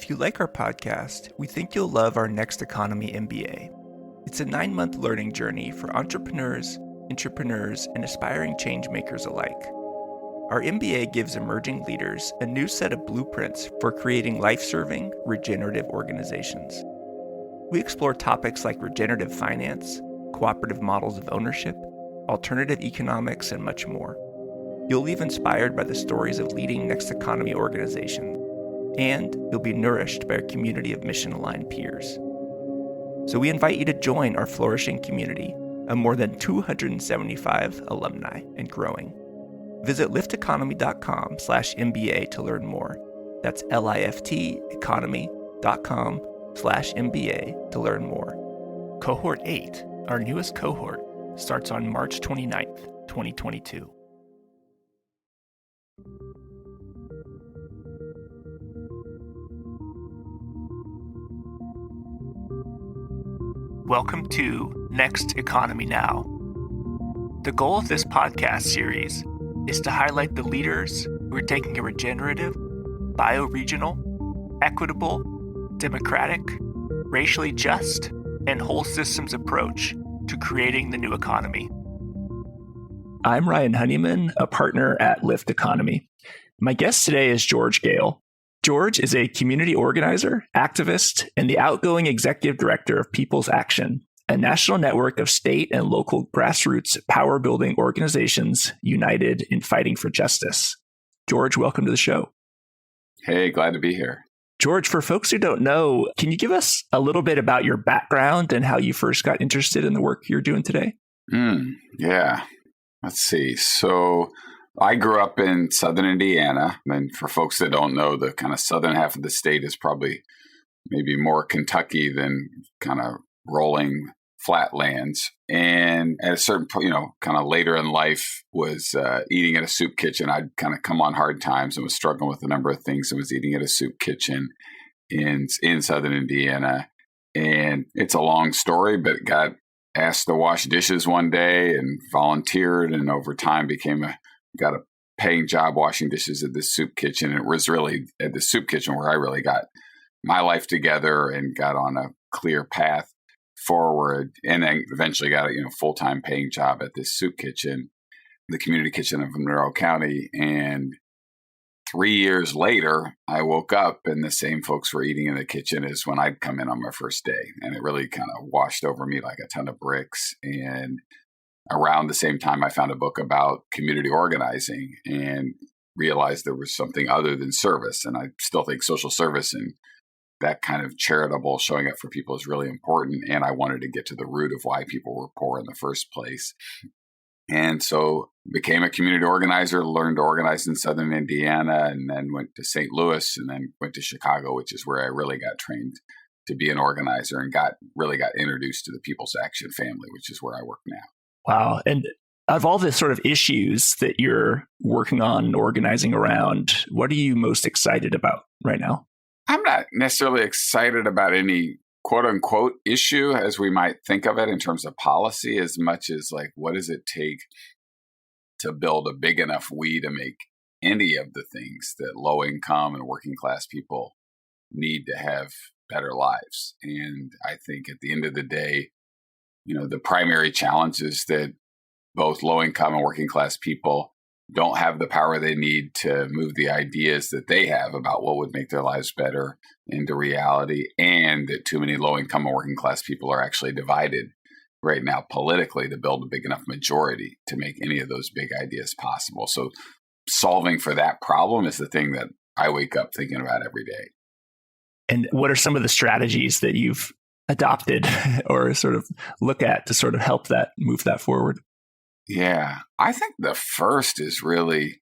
If you like our podcast, we think you'll love our Next Economy MBA. It's a 9-month learning journey for entrepreneurs, intrapreneurs, and aspiring change makers alike. Our MBA gives emerging leaders a new set of blueprints for creating life-serving, regenerative organizations. We explore topics like regenerative finance, cooperative models of ownership, alternative economics, and much more. You'll leave inspired by the stories of leading Next Economy organizations, and you'll be nourished by a community of mission-aligned peers. So we invite you to join our flourishing community of more than 275 alumni and growing. Visit lifteconomy.com/MBA to learn more. That's lifteconomy.com/MBA to learn more. Cohort 8, our newest cohort, starts on March 29th, 2022. Welcome to Next Economy Now. The goal of this podcast series is to highlight the leaders who are taking a regenerative, bioregional, equitable, democratic, racially just, and whole systems approach to creating the new economy. I'm Ryan Honeyman, a partner at Lift Economy. My guest today is George Goehl. George is a community organizer, activist, and the outgoing executive director of People's Action, a national network of state and local grassroots power-building organizations united in fighting for justice. George, welcome to the show. Hey, glad to be here. George, for folks who don't know, can you give us a little bit about your background and how you first got interested in the work you're doing today? Yeah. Let's see. So I grew up in southern Indiana. And for folks that don't know, the kind of southern half of the state is probably maybe more Kentucky than kind of rolling flatlands. And at a certain point, kind of later in life, was eating at a soup kitchen. I'd kind of come on hard times and was struggling with a number of things and was eating at a soup kitchen in southern Indiana. And it's a long story, but got asked to wash dishes one day and volunteered, and over time got a paying job washing dishes at this soup kitchen. And it was really at the soup kitchen where I really got my life together and got on a clear path forward, and then eventually got a full-time paying job at this soup kitchen, the community kitchen of Monroe County. And 3 years later, I woke up and the same folks were eating in the kitchen as when I'd come in on my first day. And it really kind of washed over me like a ton of bricks. And around the same time, I found a book about community organizing and realized there was something other than service. And I still think social service and that kind of charitable showing up for people is really important. And I wanted to get to the root of why people were poor in the first place. And so became a community organizer, learned to organize in southern Indiana, and then went to St. Louis, and then went to Chicago, which is where I really got trained to be an organizer and got introduced to the People's Action family, which is where I work now. Wow. And of all the sort of issues that you're working on and organizing around, what are you most excited about right now? I'm not necessarily excited about any quote unquote issue as we might think of it in terms of policy, as much as like, what does it take to build a big enough we to make any of the things that low income and working class people need to have better lives. And I think at the end of the day, the primary challenge is that both low income and working class people don't have the power they need to move the ideas that they have about what would make their lives better into reality, and that too many low-income and working-class people are actually divided right now politically to build a big enough majority to make any of those big ideas possible. So solving for that problem is the thing that I wake up thinking about every day. And what are some of the strategies that you've adopted or sort of look at to sort of help that move that forward? Yeah, I think the first is really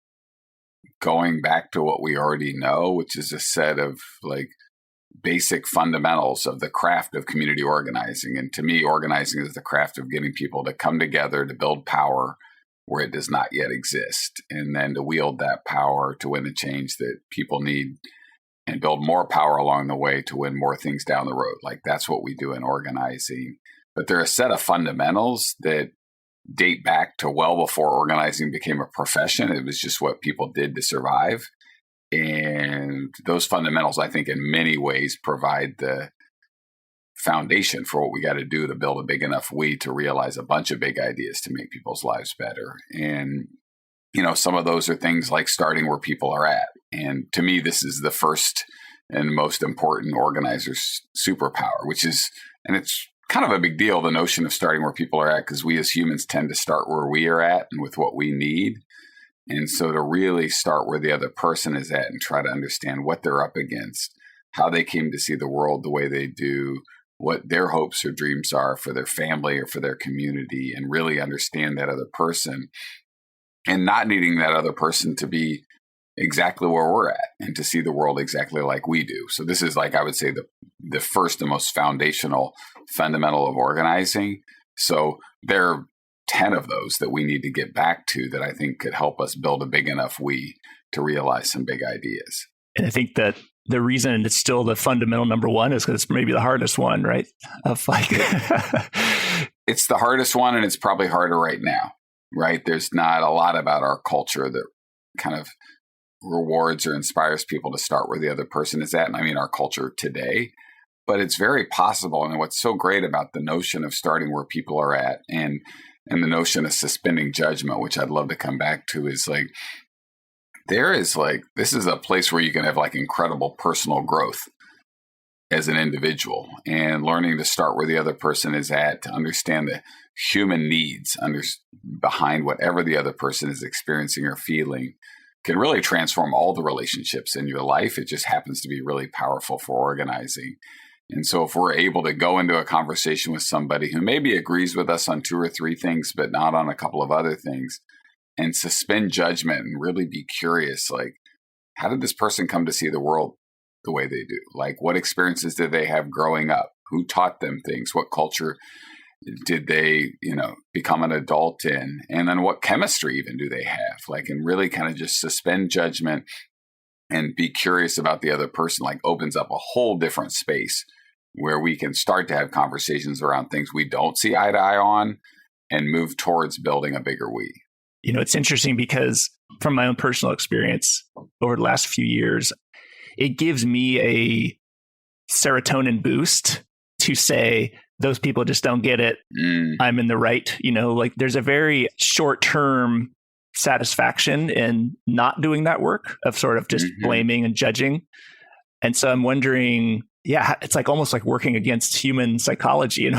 going back to what we already know, which is a set of like basic fundamentals of the craft of community organizing. And to me, organizing is the craft of getting people to come together to build power where it does not yet exist, and then to wield that power to win the change that people need and build more power along the way to win more things down the road. Like that's what we do in organizing. But there are a set of fundamentals that date back to well before organizing became a profession. It was just what people did to survive. And those fundamentals, I think, in many ways provide the foundation for what we got to do to build a big enough we to realize a bunch of big ideas to make people's lives better. And, some of those are things like starting where people are at. And to me, this is the first and most important organizer's superpower, and it's kind of a big deal, the notion of starting where people are at, because we as humans tend to start where we are at and with what we need. And so to really start where the other person is at and try to understand what they're up against, how they came to see the world the way they do, what their hopes or dreams are for their family or for their community, and really understand that other person, and not needing that other person to be exactly where we're at and to see the world exactly like we do. So this is, like, I would say, the first and most foundational fundamental of organizing. So there are 10 of those that we need to get back to that I think could help us build a big enough we to realize some big ideas. And I think that the reason it's still the fundamental number one is because it's maybe the hardest one, right? It's the hardest one, and it's probably harder right now, right? There's not a lot about our culture that kind of rewards or inspires people to start where the other person is at. And I mean, our culture today, but it's very possible. And what's so great about the notion of starting where people are at and the notion of suspending judgment, which I'd love to come back to, is like, this is a place where you can have like incredible personal growth as an individual, and learning to start where the other person is at, to understand the human needs behind whatever the other person is experiencing or feeling, can really transform all the relationships in your life. It just happens to be really powerful for organizing. And so if we're able to go into a conversation with somebody who maybe agrees with us on 2 or 3 things, but not on a couple of other things, and suspend judgment and really be curious, like, how did this person come to see the world the way they do? Like, what experiences did they have growing up? Who taught them things? What culture did they, become an adult in? And then what chemistry even do they have? Like, and really kind of just suspend judgment and be curious about the other person, like, opens up a whole different space where we can start to have conversations around things we don't see eye to eye on and move towards building a bigger we. It's interesting because from my own personal experience over the last few years, it gives me a serotonin boost to say, those people just don't get it. I'm in the right. Like, there's a very short-term satisfaction in not doing that work of sort of just blaming and judging. And so I'm wondering, it's like almost like working against human psychology,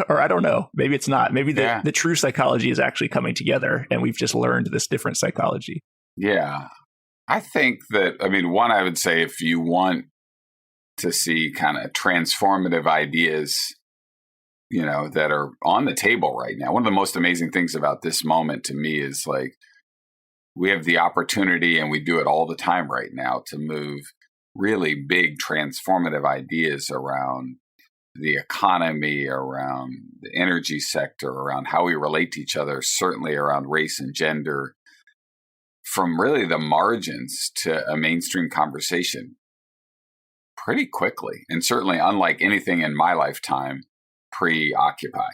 or I don't know, maybe it's not. Maybe the true psychology is actually coming together and we've just learned this different psychology. Yeah. I think that, one, I would say, if you want to see kind of transformative ideas, that are on the table right now, one of the most amazing things about this moment to me is, like, we have the opportunity, and we do it all the time right now, to move really big transformative ideas around the economy, around the energy sector, around how we relate to each other, certainly around race and gender, from really the margins to a mainstream conversation pretty quickly. And certainly unlike anything in my lifetime pre-Occupy.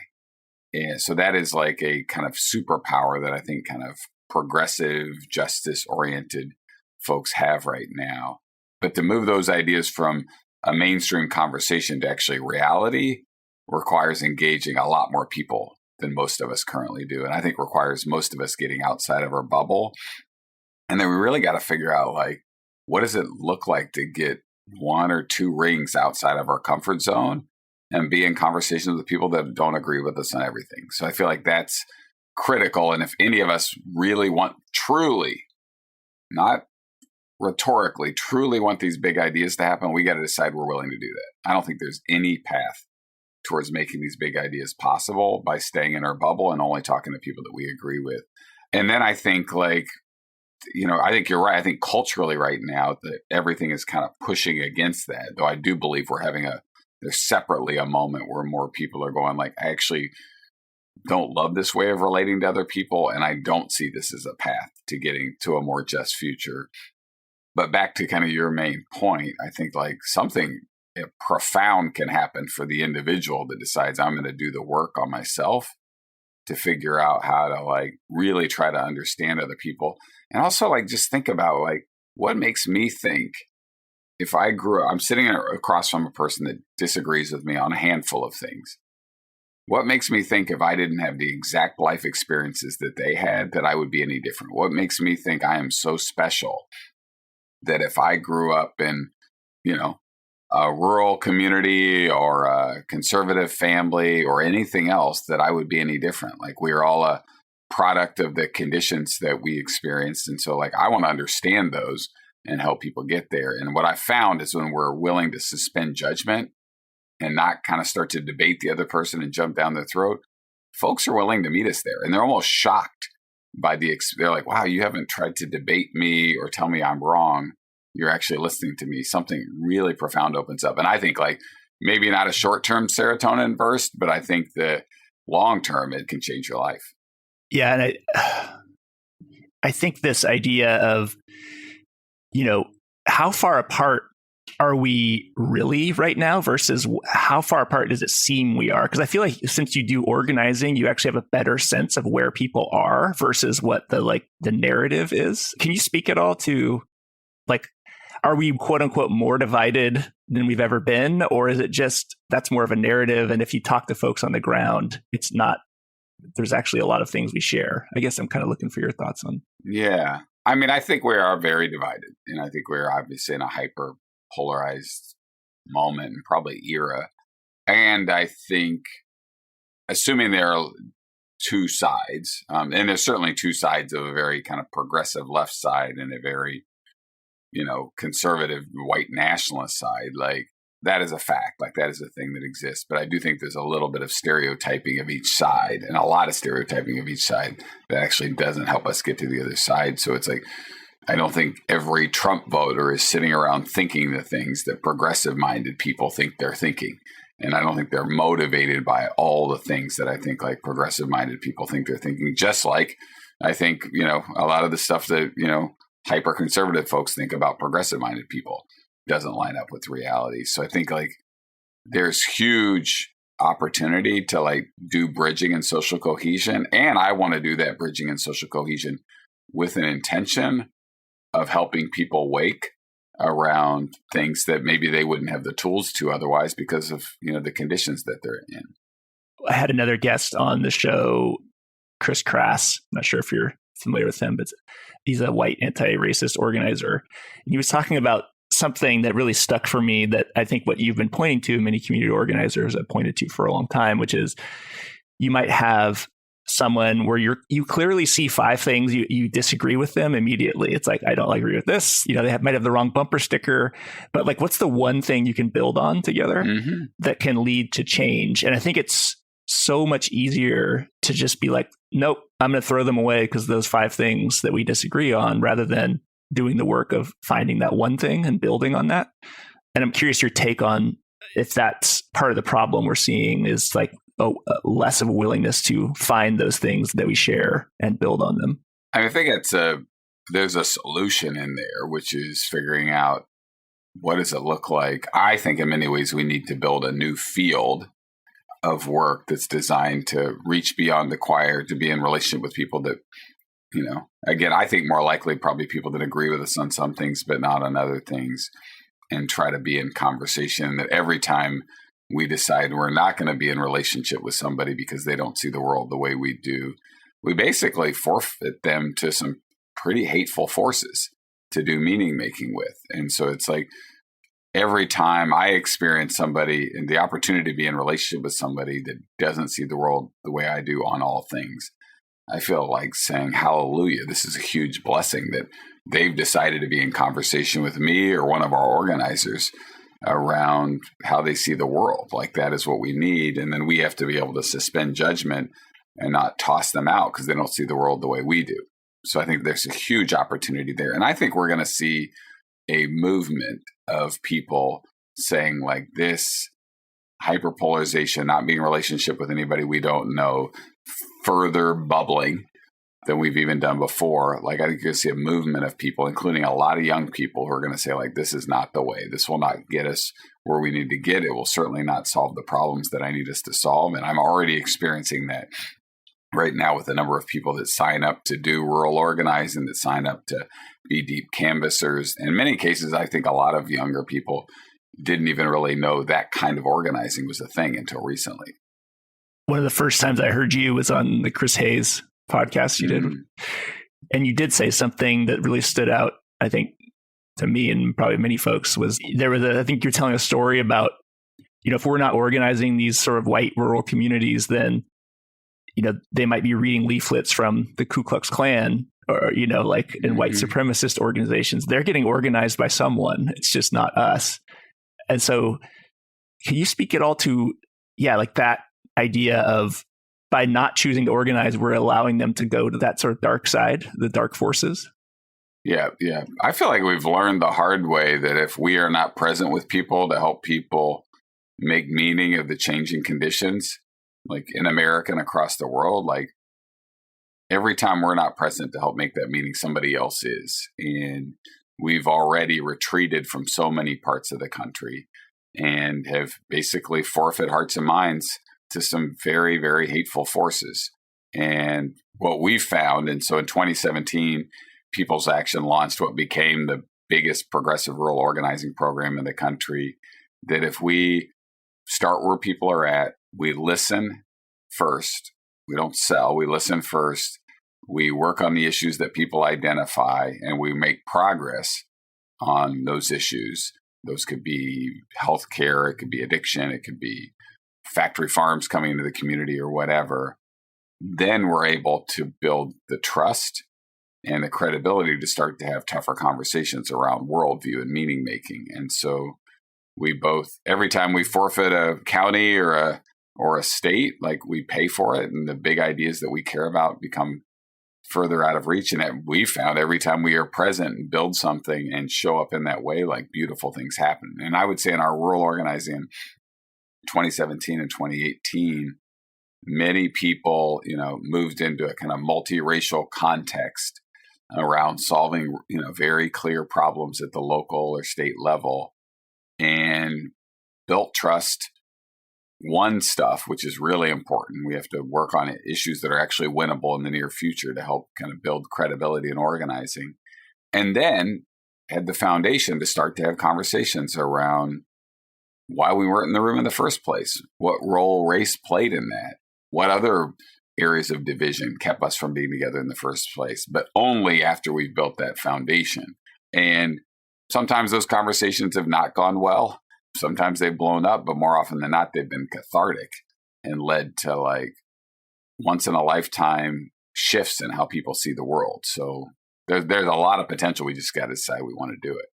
And so that is like a kind of superpower that I think kind of progressive, justice-oriented folks have right now. But to move those ideas from a mainstream conversation to actually reality requires engaging a lot more people than most of us currently do. And I think requires most of us getting outside of our bubble. And then we really got to figure out, like, what does it look like to get 1 or 2 rings outside of our comfort zone and be in conversations with people that don't agree with us on everything. So I feel like that's critical. And if any of us really want, truly, not rhetorically, truly want these big ideas to happen, we got to decide we're willing to do that. I don't think there's any path towards making these big ideas possible by staying in our bubble and only talking to people that we agree with. And then I think, like, I think you're right. I think culturally right now that everything is kind of pushing against that, though I do believe we're having there's separately a moment where more people are going, like, I actually don't love this way of relating to other people, and I don't see this as a path to getting to a more just future. But back to kind of your main point, I think, like, something profound can happen for the individual that decides, I'm going to do the work on myself to figure out how to, like, really try to understand other people. And also, like, just think about, like, what makes me think if I grew up, I'm sitting across from a person that disagrees with me on a handful of things. What makes me think if I didn't have the exact life experiences that they had, that I would be any different? What makes me think I am so special that if I grew up in, a rural community or a conservative family or anything else, that I would be any different? Like, we're all a product of the conditions that we experienced. And so, I want to understand those and help people get there. And what I found is when we're willing to suspend judgment and not kind of start to debate the other person and jump down their throat, folks are willing to meet us there. And they're almost shocked by they're like, wow, you haven't tried to debate me or tell me I'm wrong. You're actually listening to me. Something really profound opens up. And I think maybe not a short-term serotonin burst, but I think that long-term it can change your life. Yeah. And I think this idea of, how far apart are we really right now versus how far apart does it seem we are? Because I feel like since you do organizing, you actually have a better sense of where people are versus what the narrative is. Can you speak at all to are we quote unquote more divided than we've ever been? Or is it just that's more of a narrative? And if you talk to folks on the ground, it's not, there's actually a lot of things we share. I guess I'm kind of looking for your thoughts on. Yeah. I mean, I think we are very divided. And I think we're obviously in a hyper polarized moment and probably era. And I think, assuming there are two sides, and there's certainly two sides of a very kind of progressive left side and a very, conservative white nationalist side, that is a fact. That is a thing that exists. But I do think there's a little bit of stereotyping of each side and a lot of stereotyping of each side that actually doesn't help us get to the other side. So it's I don't think every Trump voter is sitting around thinking the things that progressive-minded people think they're thinking. And I don't think they're motivated by all the things that I think progressive-minded people think they're thinking. Just like I think, a lot of the stuff that, hyper-conservative folks think about progressive-minded people doesn't line up with reality. So I think there's huge opportunity to do bridging and social cohesion. And I want to do that bridging and social cohesion with an intention of helping people wake around things that maybe they wouldn't have the tools to otherwise because of, the conditions that they're in. I had another guest on the show, Chris Crass. I'm not sure if you're familiar with him, but he's a white anti-racist organizer. And he was talking about something that really stuck for me that I think what you've been pointing to, many community organizers have pointed to for a long time, which is you might have someone where you clearly see 5 things, you disagree with them immediately. It's I don't agree with this. They might have the wrong bumper sticker, but what's the one thing you can build on together that can lead to change? And I think it's so much easier to just be nope, I'm going to throw them away because those 5 things that we disagree on, rather than doing the work of finding that one thing and building on that. And I'm curious your take on if that's part of the problem we're seeing is less of a willingness to find those things that we share and build on them. I think there's a solution in there, which is figuring out what does it look like. I think in many ways we need to build a new field of work that's designed to reach beyond the choir, to be in relationship with people that, again, I think more likely probably people that agree with us on some things, but not on other things, and try to be in conversation. That every time we decide we're not going to be in relationship with somebody because they don't see the world the way we do, we basically forfeit them to some pretty hateful forces to do meaning making with. And so it's every time I experience somebody and the opportunity to be in relationship with somebody that doesn't see the world the way I do on all things, I feel like saying, hallelujah, this is a huge blessing that they've decided to be in conversation with me or one of our organizers around how they see the world. That is what we need. And then we have to be able to suspend judgment and not toss them out because they don't see the world the way we do. So I think there's a huge opportunity there. And I think we're going to see a movement of people saying this hyperpolarization, not being in relationship with anybody we don't know, further bubbling than we've even done before. I think you're going to see a movement of people, including a lot of young people, who are going to say this is not the way. This will not get us where we need to get. It will certainly not solve the problems that I need us to solve. And I'm already experiencing that right now with the number of people that sign up to do rural organizing, that sign up to be deep canvassers. In many cases, I think a lot of younger people didn't even really know that kind of organizing was a thing until recently. One of the first times I heard you was on the Chris Hayes podcast you did. And you did say something that really stood out, I think, to me and probably many folks, was I think you're telling a story about, if we're not organizing these sort of white rural communities, then, they might be reading leaflets from the Ku Klux Klan or, like in white supremacist organizations. They're getting organized by someone. It's just not us. And so can you speak at all to, like that idea of by not choosing to organize, we're allowing them to go to that sort of dark side, the dark forces? Yeah. I feel like we've learned the hard way that if we are not present with people to help people make meaning of the changing conditions, like in America and across the world, like every time we're not present to help make that meaning, somebody else is. And we've already retreated from so many parts of the country and have basically forfeit hearts and minds to some very, very hateful forces. And what we've found, and so in 2017, People's Action launched what became the biggest progressive rural organizing program in the country, that if we start where people are at, we listen first, we don't sell, we listen first, we work on the issues that people identify, and we make progress on those issues. Those could be healthcare, it could be addiction, it could be factory farms coming into the community or whatever. Then we're able to build the trust and the credibility to start to have tougher conversations around worldview and meaning making. And so we both, every time we forfeit a county or a state, like we pay for it, and the big ideas that we care about become further out of reach. And we found every time we are present and build something and show up in that way, like beautiful things happen. And I would say in our rural organizing, 2017 and 2018, many people, moved into a kind of multiracial context around solving, very clear problems at the local or state level, and built trust. One stuff, which is really important. We have to work on issues that are actually winnable in the near future to help kind of build credibility in organizing. And then had the foundation to start to have conversations around why we weren't in the room in the first place, what role race played in that, what other areas of division kept us from being together in the first place, but only after we've built that foundation. And sometimes those conversations have not gone well. Sometimes they've blown up, but more often than not, they've been cathartic and led to like once in a lifetime shifts in how people see the world. So there's a lot of potential. We just got to decide we want to do it.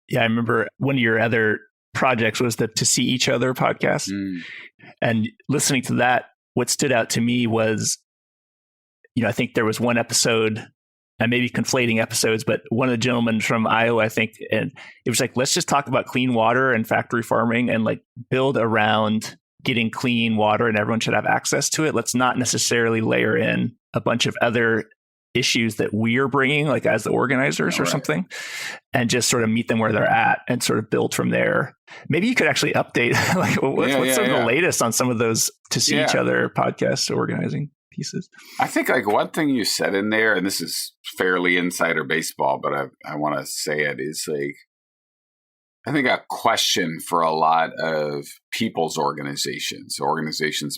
Yeah, I remember one of your other projects was the To See Each Other podcast. And listening to that, what stood out to me was, I think there was one episode, I may be conflating episodes, but one of the gentlemen from Iowa, I think, and it was like, let's just talk about clean water and factory farming and like build around getting clean water and everyone should have access to it. Let's not necessarily layer in a bunch of other issues that we're bringing, like as the organizers or something, and just sort of meet them where they're at and sort of build from there. Maybe you could actually update, like what's some of the latest on some of those To See Each Other podcast organizing pieces? I think like one thing you said in there, and this is fairly insider baseball, but I want to say it, is like, I think a question for a lot of people's organizations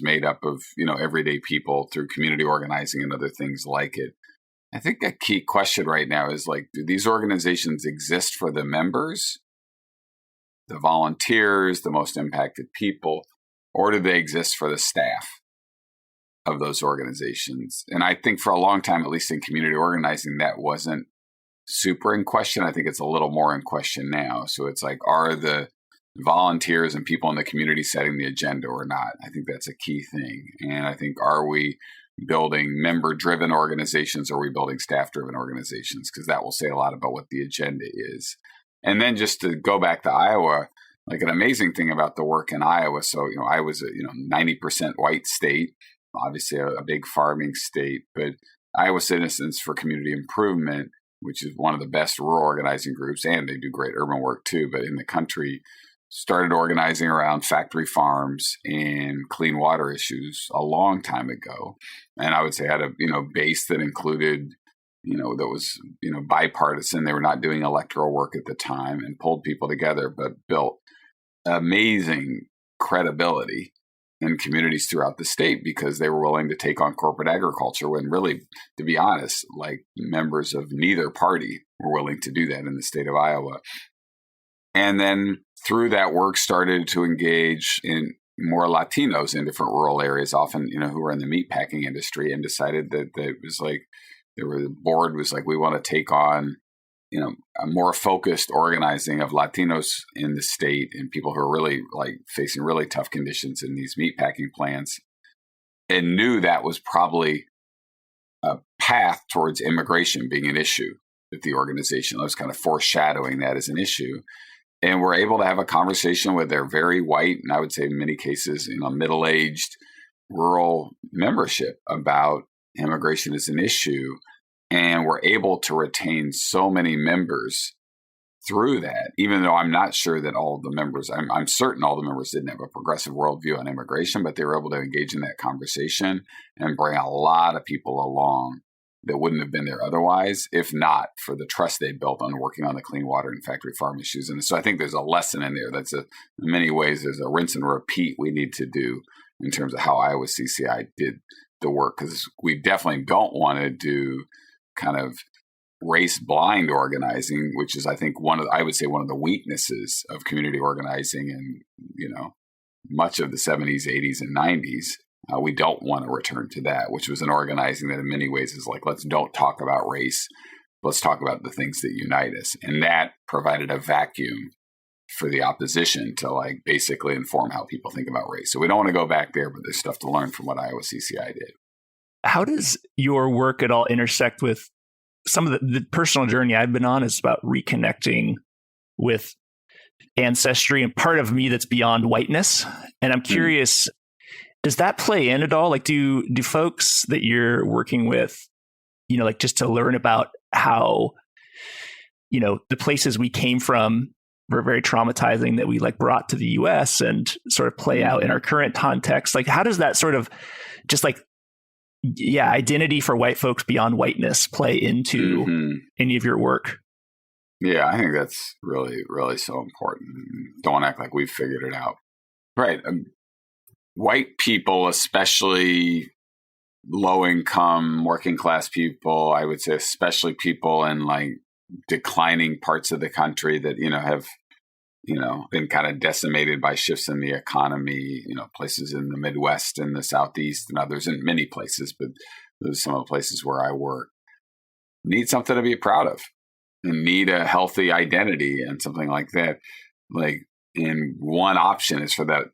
made up of, everyday people through community organizing and other things like it. I think a key question right now is like, do these organizations exist for the members, the volunteers, the most impacted people, or do they exist for the staff of those organizations? And I think for a long time, at least in community organizing, that wasn't super in question. I think it's a little more in question now. So it's like, are the volunteers and people in the community setting the agenda or not? I think that's a key thing. And I think, are we building member-driven organizations, or are we building staff-driven organizations? Because that will say a lot about what the agenda is. And then just to go back to Iowa, like an amazing thing about the work in Iowa. So, Iowa's a 90% white state, obviously a big farming state, but Iowa Citizens for Community Improvement, which is one of the best rural organizing groups, and they do great urban work too, but in the country, started organizing around factory farms and clean water issues a long time ago. And I would say had a, base that included, that was, bipartisan. They were not doing electoral work at the time and pulled people together, but built amazing credibility in communities throughout the state because they were willing to take on corporate agriculture when really, to be honest, like members of neither party were willing to do that in the state of Iowa. And then through that work started to engage in more Latinos in different rural areas, often, who were in the meatpacking industry, and decided that it was like, the board was like, we want to take on, a more focused organizing of Latinos in the state and people who are really like facing really tough conditions in these meatpacking plants, and knew that was probably a path towards immigration being an issue at the organization. I was kind of foreshadowing that as an issue. And we're able to have a conversation with their very white, and I would say in many cases, middle-aged rural membership about immigration as an issue. And we're able to retain so many members through that, even though I'm not sure that all of the members, I'm certain all the members didn't have a progressive worldview on immigration, but they were able to engage in that conversation and bring a lot of people along that wouldn't have been there otherwise, if not for the trust they built on working on the clean water and factory farm issues. And so I think there's a lesson in there in many ways, there's a rinse and repeat we need to do in terms of how Iowa CCI did the work, because we definitely don't want to do kind of race blind organizing, which is, I think, one of the weaknesses of community organizing in, much of the 70s, 80s, and 90s. We don't want to return to that, which was an organizing that in many ways is like, let's don't talk about race. Let's talk about the things that unite us. And that provided a vacuum for the opposition to like basically inform how people think about race. So we don't want to go back there, but there's stuff to learn from what Iowa CCI did. How does your work at all intersect with some of the personal journey I've been on? Is about reconnecting with ancestry and part of me that's beyond whiteness. And I'm curious, does that play in at all? Like, do folks that you're working with, like just to learn about how, the places we came from were very traumatizing that we like brought to the US and sort of play out in our current context? Like, how does that sort of just like, identity for white folks beyond whiteness play into any of your work? Yeah, I think that's really, really so important. Don't act like we've figured it out. Right. White people, especially low income, working class people, I would say especially people in like declining parts of the country that, have, been kind of decimated by shifts in the economy, places in the Midwest and the Southeast and others in many places, but those are some of the places where I work, need something to be proud of and need a healthy identity and something like that. Like, and one option is for that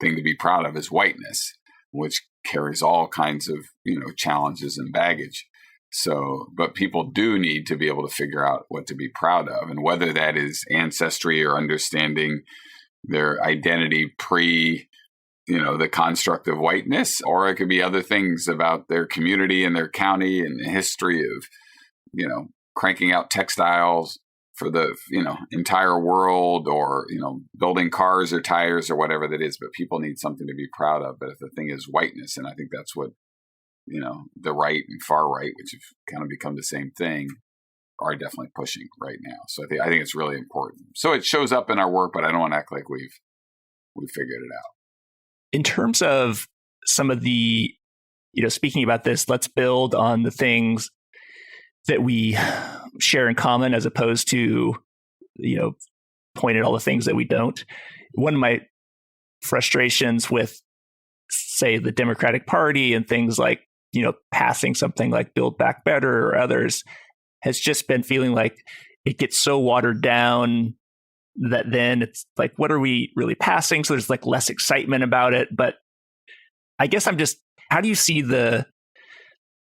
thing to be proud of is whiteness, which carries all kinds of, challenges and baggage. So, but people do need to be able to figure out what to be proud of, and whether that is ancestry or understanding their identity pre, the construct of whiteness, or it could be other things about their community and their county and the history of, cranking out textiles for the, entire world, or, building cars or tires or whatever that is. But people need something to be proud of. But if the thing is whiteness, and I think that's what, the right and far right, which have kind of become the same thing, are definitely pushing right now. So I think it's really important. So it shows up in our work, but I don't want to act like we've figured it out. In terms of some of the, speaking about this, let's build on the things that we share in common as opposed to, point at all the things that we don't. One of my frustrations with, say, the Democratic Party and things like, passing something like Build Back Better or others has just been feeling like it gets so watered down that then it's like, what are we really passing? So there's like less excitement about it. But I guess how do you see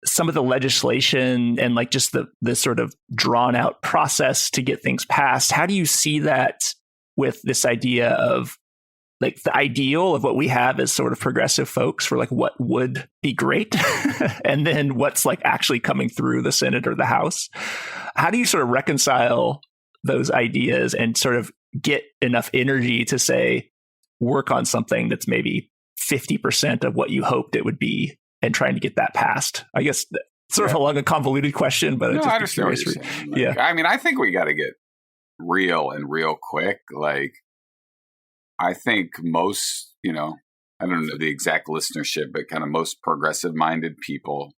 some of the legislation and like just the sort of drawn out process to get things passed? How do you see that with this idea of like the ideal of what we have as sort of progressive folks for like what would be great and then what's like actually coming through the Senate or the House? How do you sort of reconcile those ideas and sort of get enough energy to say, work on something that's maybe 50% of what you hoped it would be and trying to get that passed? I guess sort of along a convoluted question, but no, I understand what you're saying. Like, I mean, I think we got to get real and real quick. Like, I think most, I don't know the exact listenership, but kind of most progressive minded people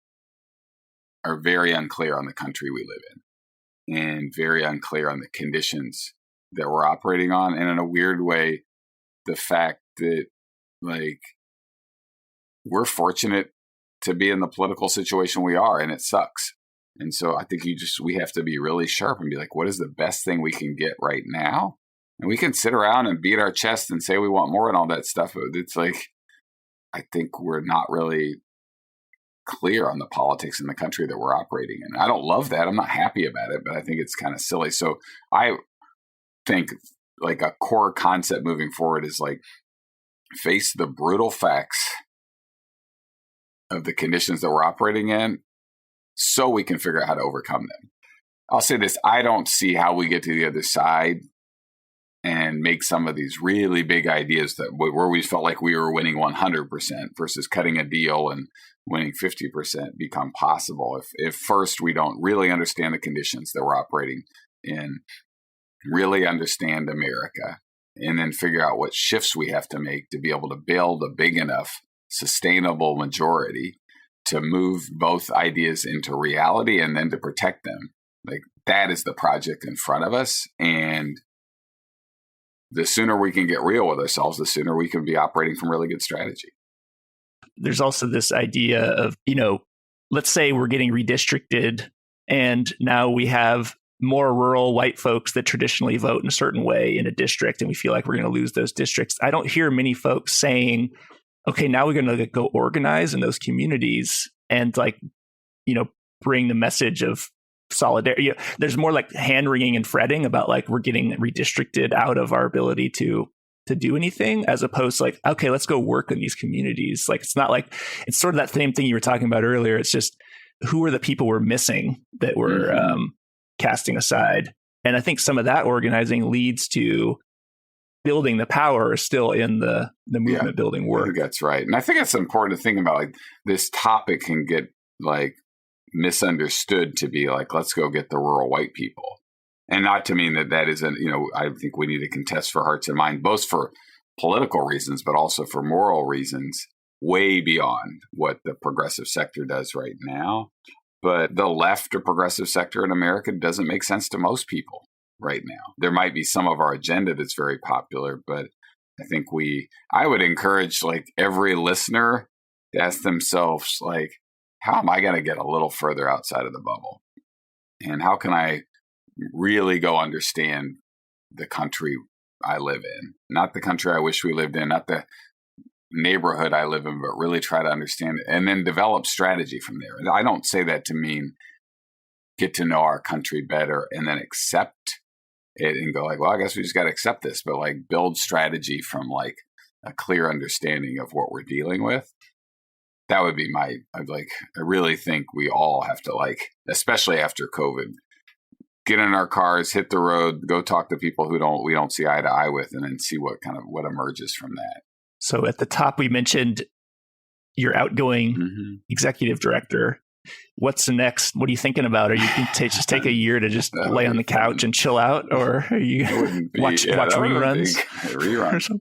are very unclear on the country we live in and very unclear on the conditions that we're operating on. And in a weird way, the fact that like we're fortunate to be in the political situation we are, and it sucks. And so I think we have to be really sharp and be like, what is the best thing we can get right now? And we can sit around and beat our chest and say we want more and all that stuff. But it's like, I think we're not really clear on the politics in the country that we're operating in. I don't love that. I'm not happy about it, but I think it's kind of silly. So I think like a core concept moving forward is like face the brutal facts of the conditions that we're operating in so we can figure out how to overcome them. I'll say this, I don't see how we get to the other side and make some of these really big ideas that where we felt like we were winning 100% versus cutting a deal and winning 50% become possible if first we don't really understand the conditions that we're operating in, really understand America, and then figure out what shifts we have to make to be able to build a big enough sustainable majority to move both ideas into reality and then to protect them. Like that is the project in front of us. And the sooner we can get real with ourselves, the sooner we can be operating from really good strategy. There's also this idea of, let's say we're getting redistricted and now we have more rural white folks that traditionally vote in a certain way in a district, and we feel like we're going to lose those districts. I don't hear many folks saying, okay, now we're going to go organize in those communities and bring the message of solidarity. There's more like hand wringing and fretting about like we're getting redistricted out of our ability to do anything, as opposed to like, okay, let's go work in these communities. Like it's not like, it's sort of that same thing you were talking about earlier. It's just who are the people we're missing that we're casting aside. And I think some of that organizing leads to building the power still in the movement building work. I think that's right. And I think it's important to think about like this topic can get like misunderstood to be like, let's go get the rural white people. And not to mean that isn't, I think we need to contest for hearts and minds, both for political reasons, but also for moral reasons, way beyond what the progressive sector does right now. But the left or progressive sector in America doesn't make sense to most people right now. There might be some of our agenda that's very popular, but I think I would encourage like every listener to ask themselves, like, how am I going to get a little further outside of the bubble? And how can I really go understand the country I live in? Not the country I wish we lived in, not the neighborhood I live in, but really try to understand it and then develop strategy from there. And I don't say that to mean get to know our country better and then accept it and go like, well, I guess we just got to accept this, but like build strategy from like a clear understanding of what we're dealing with. That would be I really think we all have to like, especially after COVID, get in our cars, hit the road, go talk to people we don't see eye to eye with, and then see what emerges from that. So at the top, we mentioned your outgoing executive director. What's the next? What are you thinking about? Are you going to just take a year to just lay on the couch and chill out, or are you watch reruns? Reruns.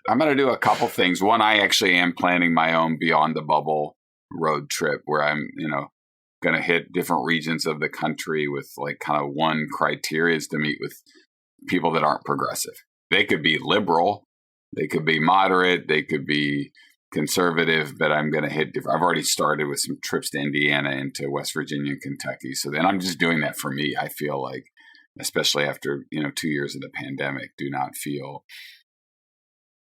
I'm going to do a couple things. One, I actually am planning my own Beyond the Bubble road trip where I'm, going to hit different regions of the country with like kind of one criteria is to meet with people that aren't progressive. They could be liberal, they could be moderate, they could be conservative, but I'm going to hit different. I've already started with some trips to Indiana, into West Virginia and Kentucky. So then I'm just doing that for me. I feel like, especially after, 2 years of the pandemic, do not feel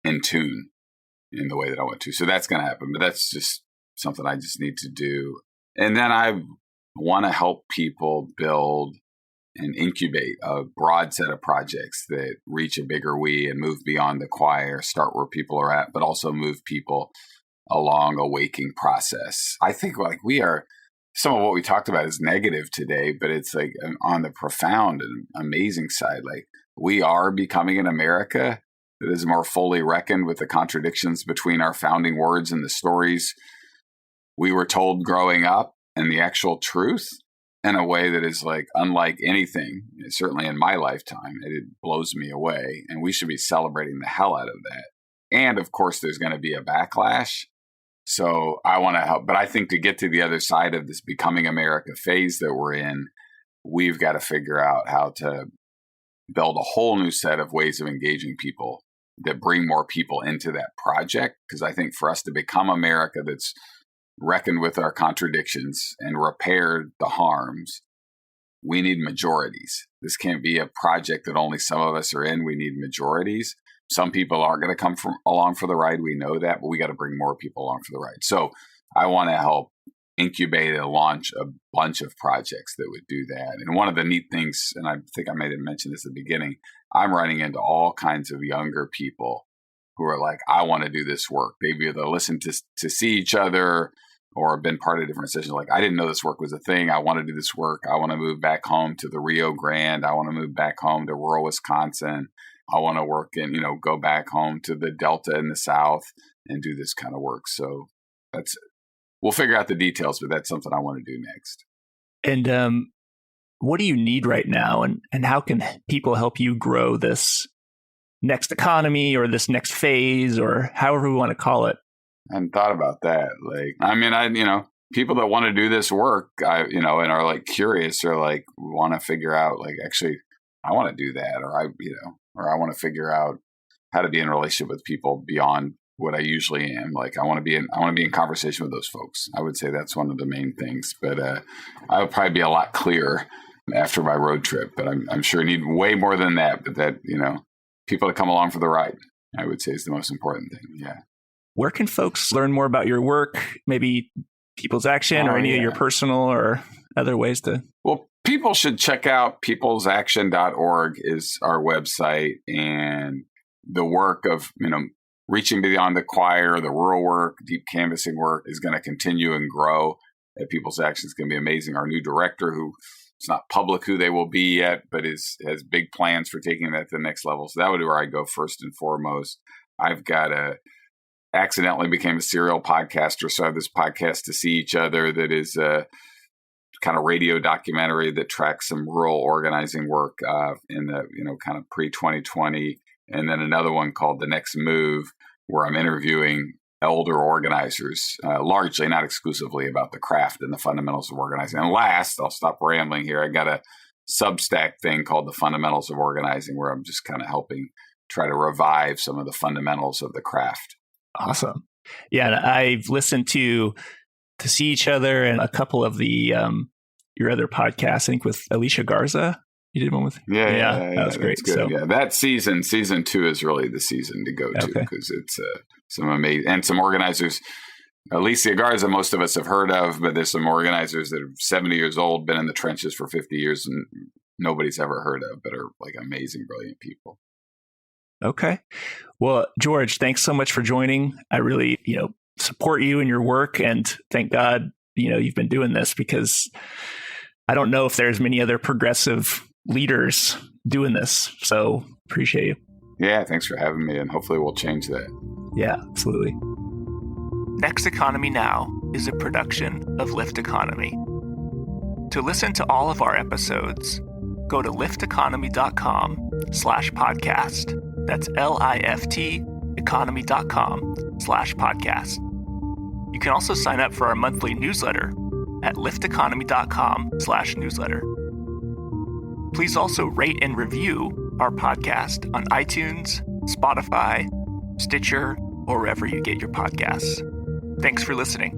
in tune in the way that I want to. So that's going to happen, but that's just something I just need to do. And then I want to help people build and incubate a broad set of projects that reach a bigger we and move beyond the choir, start where people are at, but also move people along a waking process. I think like we are some of what we talked about is negative today, but it's like on the profound and amazing side, like we are becoming an America that is more fully reckoned with the contradictions between our founding words and the stories we were told growing up and the actual truth in a way that is like unlike anything, certainly in my lifetime. It blows me away. And we should be celebrating the hell out of that. And of course, there's going to be a backlash. So I want to help. But I think to get to the other side of this becoming America phase that we're in, we've got to figure out how to build a whole new set of ways of engaging people that bring more people into that project. Because I think for us to become America that's reckoned with our contradictions and repaired the harms, we need majorities. This can't be a project that only some of us are in. We need majorities. Some people aren't going to come along for the ride. We know that, but we got to bring more people along for the ride. So I want to help incubate and launch a bunch of projects that would do that. And one of the neat things, and I think I may have mentioned this at the beginning, I'm running into all kinds of younger people who are like, I want to do this work. They've either listened to see each other or been part of different sessions. Like, I didn't know this work was a thing. I want to do this work. I want to move back home to the Rio Grande. I want to move back home to rural Wisconsin. I want to work in, go back home to the Delta in the South and do this kind of work. So we'll figure out the details, but that's something I want to do next. And what do you need right now? And how can people help you grow this next economy or this next phase or however we want to call it? I hadn't thought about that. People that want to do this work, and are like curious or like want to figure out, like, actually, I want to do that, or I want to figure out how to be in a relationship with people beyond what I usually am. Like, I want to be in conversation with those folks. I would say that's one of the main things. But I would probably be a lot clearer after my road trip. But I'm sure I need way more than that. But that people to come along for the ride, I would say, is the most important thing. Yeah. Where can folks learn more about your work? Maybe People's Action or any of your personal or other ways to? Well, people should check out peoplesaction.org is our website, and the work of, reaching beyond the choir, the rural work, deep canvassing work is going to continue and grow at People's Action. It's going to be amazing. Our new director, who it's not public who they will be yet, but has big plans for taking that to the next level. So that would be where I go first and foremost. I've got accidentally became a serial podcaster. So I have this podcast, To See Each Other, that is a kind of radio documentary that tracks some rural organizing work in the, kind of pre-2020. And then another one called The Next Move, where I'm interviewing elder organizers, largely, not exclusively, about the craft and the fundamentals of organizing. And last, I'll stop rambling here, I got a Substack thing called The Fundamentals of Organizing, where I'm just kind of helping try to revive some of the fundamentals of the craft. Awesome. Yeah, and I've listened to See Each Other and a couple of the your other podcasts, I think with Alicia Garza. You did one with Yeah, that was great. Good. So, yeah, that season 2 is really the season to go to, because it's some amazing, and some organizers. Alicia Garza, most of us have heard of, but there's some organizers that are 70 years old, been in the trenches for 50 years, and nobody's ever heard of, but are like amazing, brilliant people. Okay. Well, George, thanks so much for joining. I really, support you in your work, and thank God, you've been doing this, because I don't know if there's many other progressive leaders doing this. So appreciate you. Yeah, thanks for having me, and hopefully we'll change that. Yeah, absolutely. Next Economy Now is a production of Lift Economy. To listen to all of our episodes, go to lifteconomy.com/podcast. That's LIFT economy.com/podcast. You can also sign up for our monthly newsletter at lifteconomy.com/newsletter. Please also rate and review our podcast on iTunes, Spotify, Stitcher, or wherever you get your podcasts. Thanks for listening.